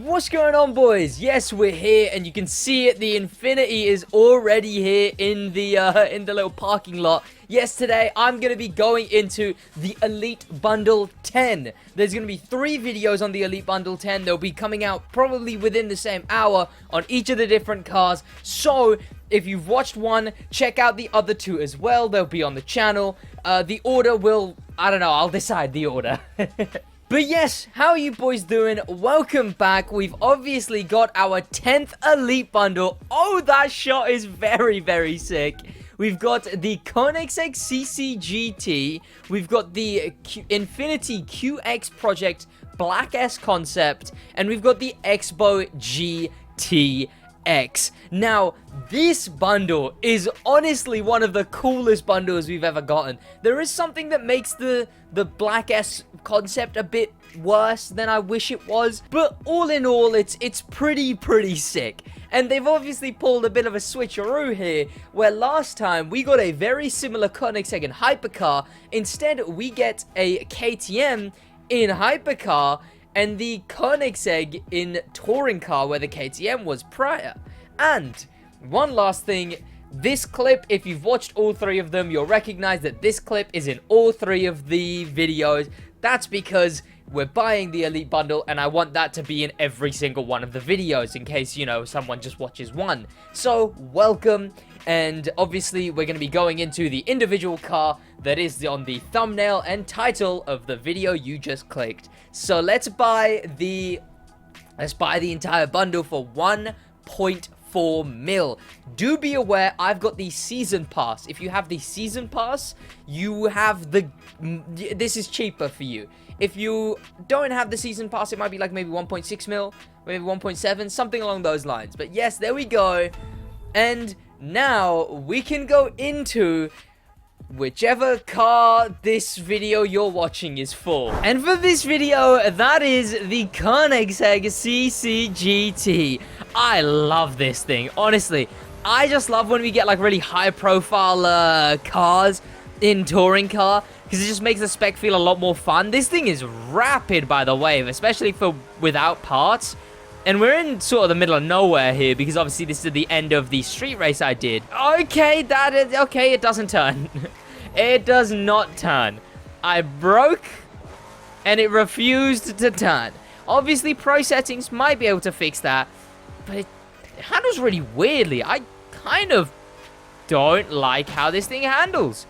What's going on, boys? Yes, we're here, and you can see it. The Infinity is already here in the little parking lot. Yes, today I'm gonna be going into the Elite Bundle 10. There's gonna be 3 videos on the Elite Bundle 10. They'll be coming out probably within the same hour on each of the different cars. So if you've watched one, check out the other 2 as well. They'll be on the channel. The order will, I don't know, I'll decide the order. But yes, how are you boys doing? Welcome back. We've obviously got our 10th Elite Bundle. Oh, that shot is very, very sick. We've got the Koenigsegg CCGT. We've got the Infinity QX Project Black S concept. And we've got the Expo GTX. Now, this bundle is honestly one of the coolest bundles we've ever gotten. There is something that makes the Black S concept a bit worse than I wish it was, but all in all, it's pretty sick. And they've obviously pulled a bit of a switcheroo here, where last time we got a very similar Koenigsegg in hypercar. Instead, we get a KTM in hypercar, and the Koenigsegg in touring car, where the KTM was prior. And one last thing, this clip, if you've watched all 3 of them, you'll recognize that this clip is in all 3 of the videos. That's because we're buying the Elite Bundle, and I want that to be in every single one of the videos, in case, you know, someone just watches one. So, welcome, and obviously, we're going to be going into the individual car that is on the thumbnail and title of the video you just clicked. So, let's buy the entire bundle for 1.4 mil. Do be aware, I've got the season pass. If you have the season pass, you have this is cheaper for you. If you don't have the season pass, it might be like maybe 1.6 mil, maybe 1.7, something along those lines. But yes, there we go. And now we can go into whichever car this video you're watching is for. And for this video, that is the Koenigsegg CCGT. I love this thing. Honestly, I just love when we get like really high profile cars in touring car, because it just makes the spec feel a lot more fun. This thing is rapid, by the way, especially for without parts. And we're in sort of the middle of nowhere here, because obviously this is the end of the street race I did. Okay, okay, it doesn't turn. It does not turn. I broke, and it refused to turn. Obviously, pro settings might be able to fix that, but it handles really weirdly. I kind of don't like how this thing handles.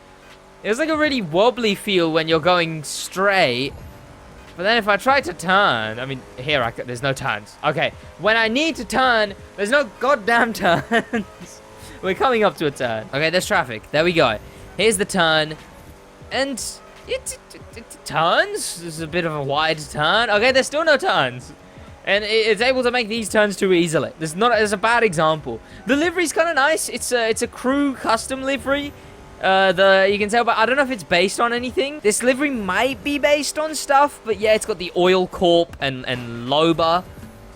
It's like a really wobbly feel when you're going straight. But then if I try to turn, I mean, here, there's no turns. Okay, when I need to turn, there's no goddamn turns. We're coming up to a turn. Okay, there's traffic. There we go. Here's the turn. And it turns. There's a bit of a wide turn. Okay, there's still no turns. And it's able to make these turns too easily. There's a bad example. The livery's kind of nice. It's a crew custom livery. You can tell, but I don't know if it's based on anything. This livery might be based on stuff, but yeah, it's got the Oil Corp and Loba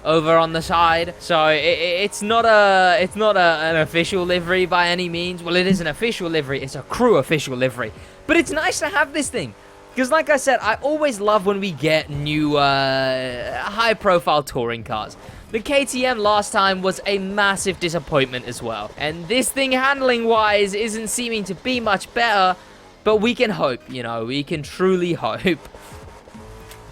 over on the side. So it's not an official livery by any means. Well, it is an official livery. It's a crew official livery. But it's nice to have this thing. Because like I said, I always love when we get new high-profile touring cars. The KTM last time was a massive disappointment as well. And this thing, handling-wise, isn't seeming to be much better. But we can hope, you know. We can truly hope.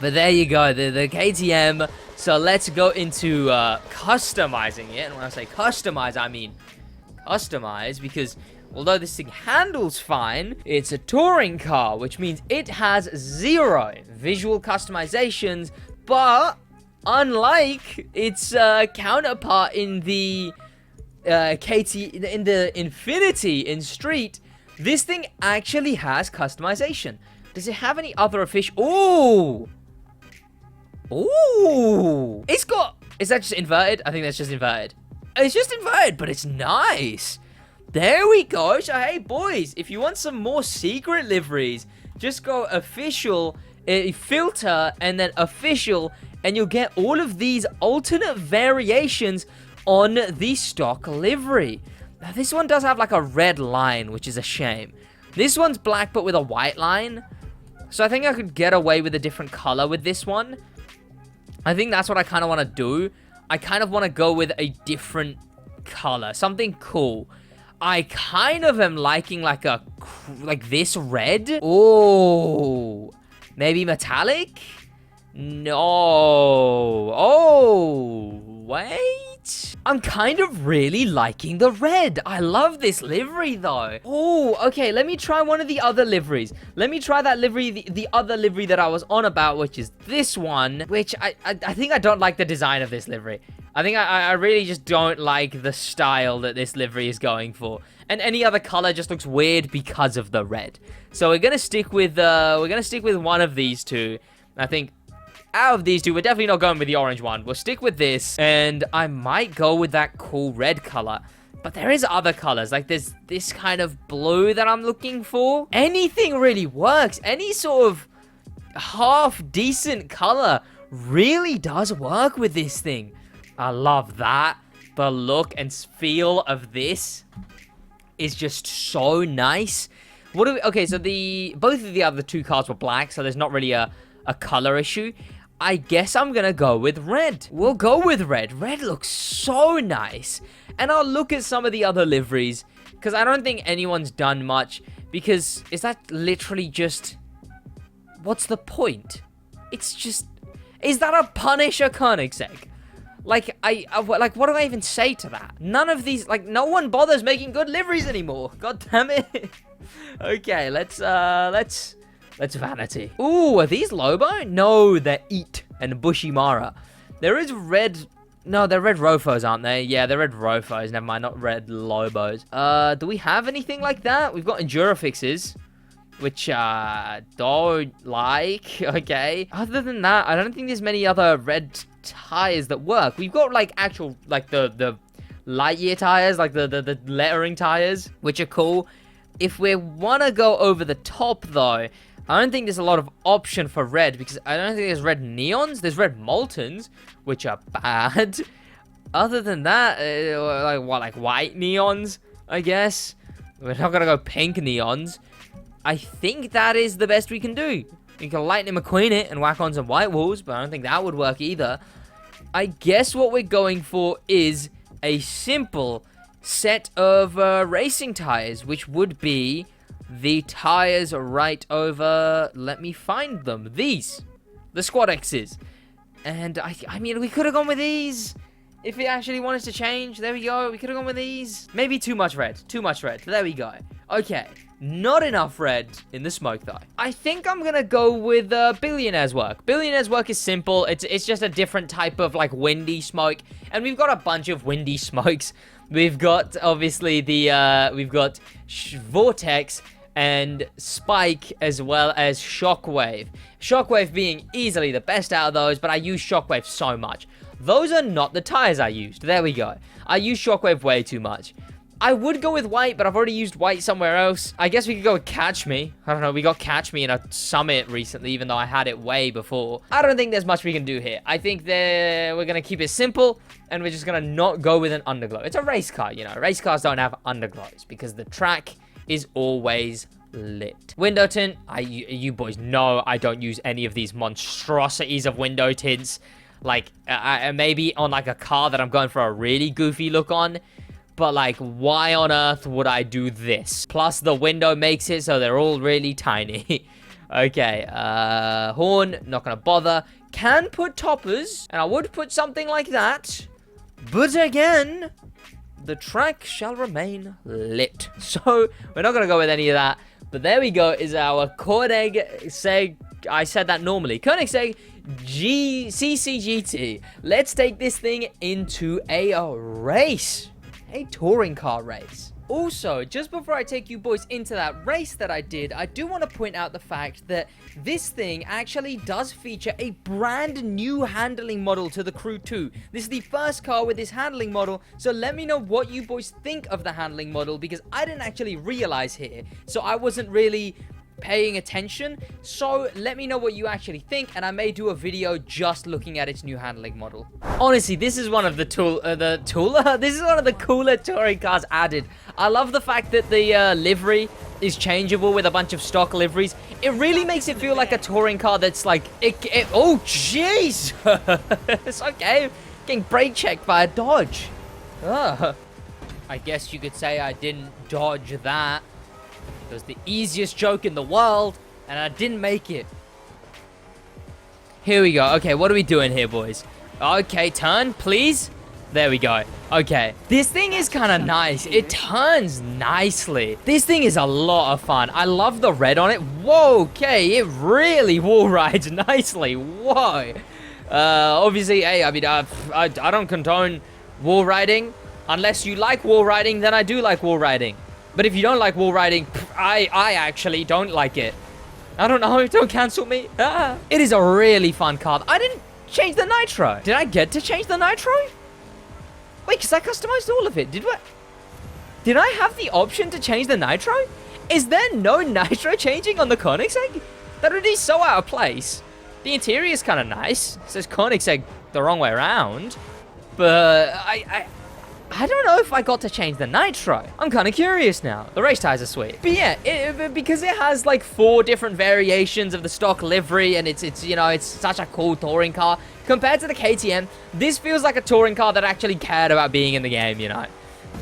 But there you go, the KTM. So let's go into customizing it. And when I say customize, I mean customize. Because although this thing handles fine, it's a touring car, which means it has 0 visual customizations. But unlike its counterpart in the in the Infinity in Street, this thing actually has customization. Does it have any other official? Ooh! Ooh! Is that just inverted? I think that's just inverted. It's just inverted, but it's nice. There we go. So, hey, boys, if you want some more secret liveries, just go official, filter, and then official, and you'll get all of these alternate variations on the stock livery. Now, this one does have like a red line, which is a shame. This one's black, but with a white line. So I think I could get away with a different color with this one. I think that's what I kind of want to do. I kind of want to go with a different color, something cool. I kind of am liking like this red. Oh, maybe metallic? No. Oh, wait. I'm kind of really liking the red. I love this livery though. Oh, okay. Let me try one of the other liveries. Let me try that livery, the other livery that I was on about, which is this one, which I think I don't like the design of this livery. I think I really just don't like the style that this livery is going for. And any other color just looks weird because of the red. So we're gonna stick with one of these two. I think out of these two, we're definitely not going with the orange one. We'll stick with this, and I might go with that cool red color. But there is other colors, like there's this kind of blue that I'm looking for. Anything really works. Any sort of half-decent color really does work with this thing. I love that. The look and feel of this is just so nice. What do we... Okay, so both of the other two cars were black, so there's not really a color issue. I guess I'm gonna go with red. We'll go with red. Red looks so nice. And I'll look at some of the other liveries, because I don't think anyone's done much, because is that literally just... What's the point? It's just... Is that a Punisher Koenigsegg? Like, like, what do I even say to that? None of these, like, no one bothers making good liveries anymore. God damn it. Okay, let's Vanity. Ooh, are these Lobo? No, they're Eat and Bushimara. There is red... No, they're red Rofos, aren't they? Yeah, they're red Rofos. Never mind, not red Lobos. Do we have anything like that? We've got Endurafixes, which don't like. Okay. Other than that, I don't think there's many other red tires that work. We've got like actual, like the Lightyear tires, like the lettering tires, which are cool. If we want to go over the top, though, I don't think there's a lot of option for red, because I don't think there's red neons. There's red Moltons, which are bad. Other than that, like white neons, I guess. We're not gonna go pink neons. I think that is the best we can do. You can Lightning McQueen it and whack on some white walls, but I don't think that would work either. I guess what we're going for is a simple set of racing tires, which would be the tires right over... Let me find them. These. The Squad X's. And I mean, we could have gone with these. If it actually wanted to change, there we go. We could have gone with these. Maybe too much red. Too much red. There we go. Okay. Not enough red in the smoke, though. I think I'm gonna go with Billionaire's Work. Billionaire's Work is simple. It's just a different type of, like, windy smoke. And we've got a bunch of windy smokes. We've got, obviously, we've got Vortex and Spike, as well as Shockwave. Shockwave being easily the best out of those, but I use Shockwave so much. Those are not the tires I used. There we go. I use Shockwave way too much. I would go with white, but I've already used white somewhere else. I guess we could go with Catch Me. I don't know, we got Catch Me in a summit recently, even though I had it way before. I don't think there's much we can do here. I think we're going to keep it simple, and we're just going to not go with an underglow. It's a race car, you know. Race cars don't have underglows, because the track is always lit. Window tint, you boys know I don't use any of these monstrosities of window tints. Like, maybe on, like, a car that I'm going for a really goofy look on. But, like, why on earth would I do this? Plus, the window makes it so they're all really tiny. Okay, horn, not gonna bother. Can put toppers, and I would put something like that. But again, the track shall remain lit. So, we're not gonna go with any of that. But there we go, is our Koenigsegg, I said that normally, Koenigsegg CCGT. Let's take this thing into a race. A touring car race. Also, just before I take you boys into that race that I did, I do want to point out the fact that this thing actually does feature a brand new handling model to the Crew 2. This is the first car with this handling model, so let me know what you boys think of the handling model, because I didn't actually realize here, so I wasn't really paying attention. So let me know what you actually think, and I may do a video just looking at its new handling model. Honestly, this is one of the this is one of the cooler touring cars added. I love the fact that the livery is changeable with a bunch of stock liveries. It really makes it feel like a touring car that's like oh jeez. It's okay, getting brake checked by a Dodge. I guess you could say I didn't dodge that. It was the easiest joke in the world, and I didn't make it. Here we go. Okay, what are we doing here, boys? Okay, turn, please. There we go. Okay, this thing is kind of nice. It turns nicely. This thing is a lot of fun. I love the red on it. Whoa, okay, it really wall rides nicely. Whoa. Obviously, hey, I mean, I don't condone wall riding. Unless you like wall riding, then I do like wall riding. But if you don't like wall riding, I actually don't like it. I don't know. Don't cancel me. It is a really fun car. I didn't change the nitro. Did I get to change the nitro? Wait, because I customized all of it. Did I have the option to change the nitro? Is there no nitro changing on the Koenigsegg? That would be so out of place. The interior is kind of nice. It says Koenigsegg the wrong way around. But I don't know if I got to change the nitro. I'm kind of curious now. The race tires are sweet. But yeah, because it has like 4 different variations of the stock livery, and it's you know, it's such a cool touring car. Compared to the KTM, this feels like a touring car that actually cared about being in the game, you know.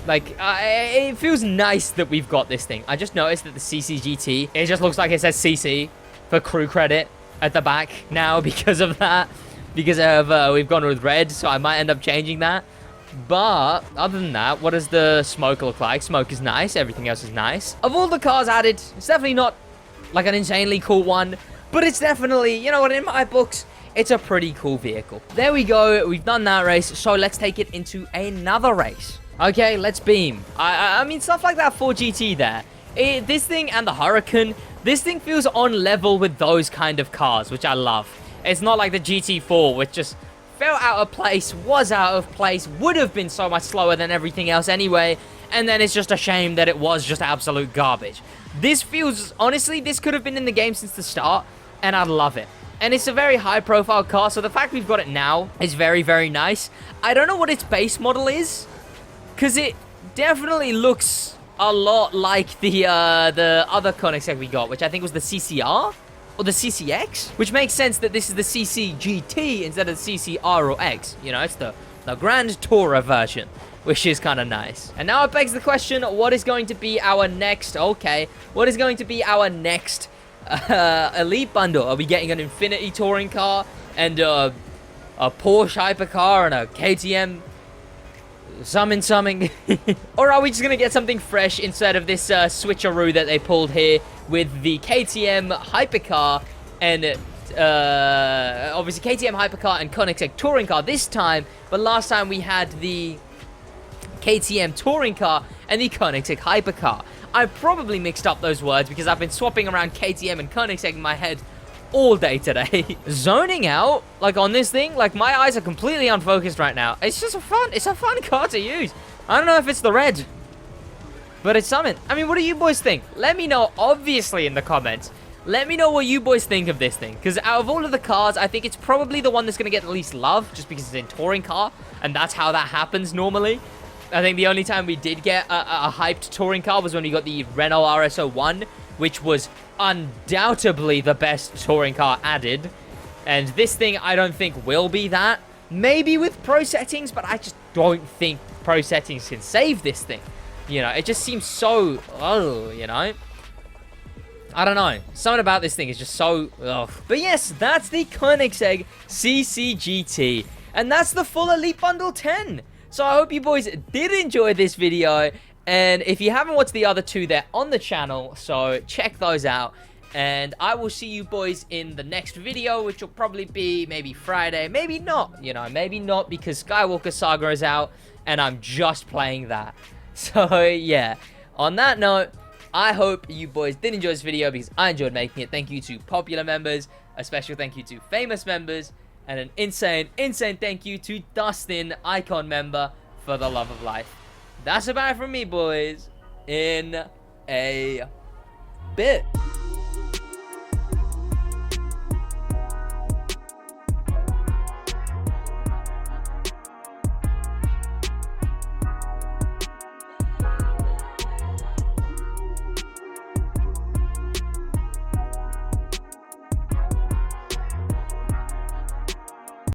Like, it feels nice that we've got this thing. I just noticed that the CCGT, it just looks like it says CC for crew credit at the back now because of that. Because we've gone with red, so I might end up changing that. But other than that, what does the smoke look like? Smoke is nice. Everything else is nice. Of all the cars added, it's definitely not like an insanely cool one, but it's definitely, you know what, in my books, it's a pretty cool vehicle. There we go. We've done that race, so let's take it into another race. Okay, let's beam. I mean, stuff like that 4GT there. This thing and the Hurricane, this thing feels on level with those kind of cars, which I love. It's not like the GT4, which just fell out of place, was out of place, would have been so much slower than everything else anyway, and then it's just a shame that it was just absolute garbage. This feels, honestly, this could have been in the game since the start, and I love it. And it's a very high-profile car, so the fact we've got it now is very, very nice. I don't know what its base model is, because it definitely looks a lot like the other Koenigsegg we got, which I think was the CCR? Or the CCX, which makes sense that this is the CCGT instead of the CCR or X. You know, it's the Grand Tourer version, which is kind of nice. And now it begs the question, what is going to be our next, what is going to be our next Elite bundle? Are we getting an Infinity touring car and a Porsche hypercar and a KTM something? Or are we just going to get something fresh instead of this switcheroo that they pulled here with the KTM hypercar and obviously KTM hypercar and Koenigsegg touring car this time, but last time we had the KTM touring car and the Koenigsegg hypercar. I probably mixed up those words because I've been swapping around KTM and Koenigsegg in my head all day today. Zoning out, like on this thing, like my eyes are completely unfocused right now. It's just it's a fun car to use. I don't know if it's the red, but it's something. I mean, what do you boys think? Let me know, obviously, in the comments. Let me know what you boys think of this thing. Because out of all of the cars, I think it's probably the one that's going to get the least love. Just because it's a touring car. And that's how that happens normally. I think the only time we did get a hyped touring car was when we got the Renault RS01. Which was undoubtedly the best touring car added. And this thing, I don't think will be that. Maybe with pro settings, but I just don't think pro settings can save this thing. You know, it just seems so, you know. I don't know. Something about this thing is just so, But yes, that's the Koenigsegg CCGT. And that's the full Elite Bundle 10. So I hope you boys did enjoy this video. And if you haven't watched the other 2, they're on the channel. So check those out. And I will see you boys in the next video, which will probably be maybe Friday. Maybe not, you know, maybe not because Skywalker Saga is out. And I'm just playing that. So yeah, on that note, I hope you boys did enjoy this video because I enjoyed making it. Thank you to popular members, a special thank you to famous members, and an insane thank you to Dustin, Icon member, for the love of life. That's about it from me, boys, in a bit.